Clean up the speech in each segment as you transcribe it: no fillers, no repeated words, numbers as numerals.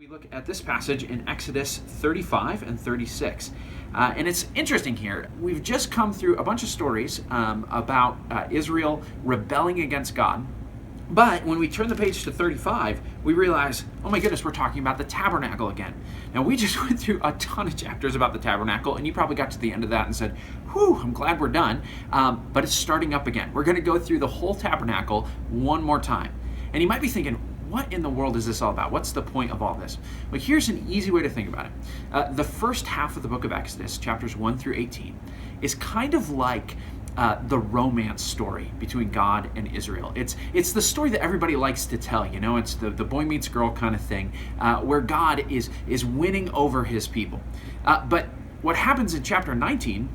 We look at this passage in Exodus 35 and 36. And it's interesting here. We've just come through a bunch of stories about Israel rebelling against God. But when we turn the page to 35, we realize, oh my goodness, we're talking about the tabernacle again. Now, we just went through a ton of chapters about the tabernacle, and you probably got to the end of that and said, whew, I'm glad we're done. But it's starting up again. We're going to go through the whole tabernacle one more time. And you might be thinking, what in the world is this all about? What's the point of all this? Well, here's an easy way to think about it. The first half of the book of Exodus, chapters 1 through 18, is kind of like the romance story between God and Israel. It's the story that everybody likes to tell, you know, it's the boy meets girl kind of thing, where God is winning over his people. But what happens in chapter 19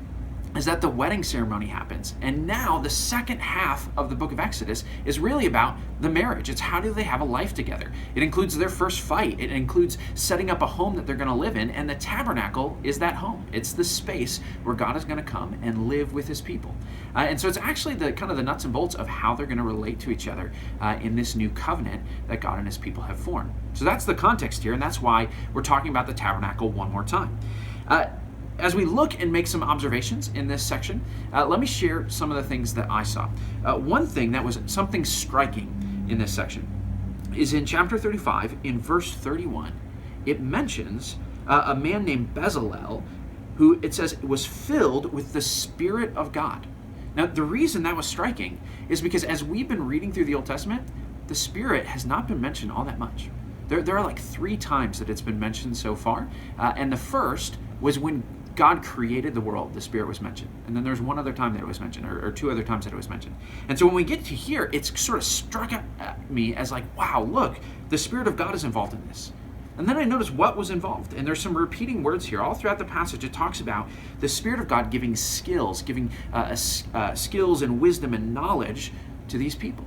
is that the wedding ceremony happens. And now the second half of the book of Exodus is really about the marriage. It's how do they have a life together. It includes their first fight. It includes setting up a home that they're going to live in. And the tabernacle is that home. It's the space where God is going to come and live with his people. And so it's actually the kind of the nuts and bolts of how they're going to relate to each other in this new covenant that God and his people have formed. So that's the context here. And that's why we're talking about the tabernacle one more time. As we look and make some observations in this section, let me share some of the things that I saw. One thing that was something striking in this section is in chapter 35, in verse 31, it mentions a man named Bezalel, who it says was filled with the Spirit of God. Now, the reason that was striking is because as we've been reading through the Old Testament, the Spirit has not been mentioned all that much. There are like 3 times that it's been mentioned so far, and the first was when God created the world, the Spirit was mentioned. And then there's one other time that it was mentioned, or 2 other times that it was mentioned. And so when we get to here, it's sort of struck at me as like, wow, look, the Spirit of God is involved in this. And then I noticed what was involved. And there's some repeating words here. All throughout the passage, it talks about the Spirit of God giving skills, skills and wisdom and knowledge to these people.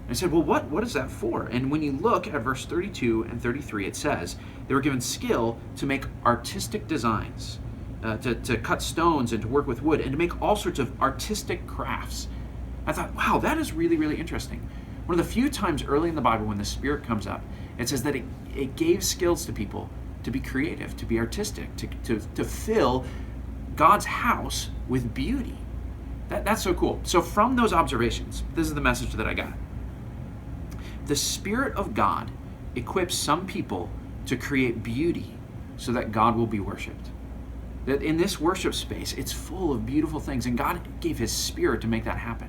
And I said, well, what is that for? And when you look at verse 32 and 33, it says they were given skill to make artistic designs, to cut stones and to work with wood and to make all sorts of artistic crafts. I thought, wow, that is really, really interesting. One of the few times early in the Bible when the Spirit comes up, it says that it gave skills to people to be creative, to be artistic, to fill God's house with beauty. That's so cool. So from those observations, this is the message that I got. The Spirit of God equips some people to create beauty so that God will be worshiped. That in this worship space, it's full of beautiful things, and God gave his Spirit to make that happen.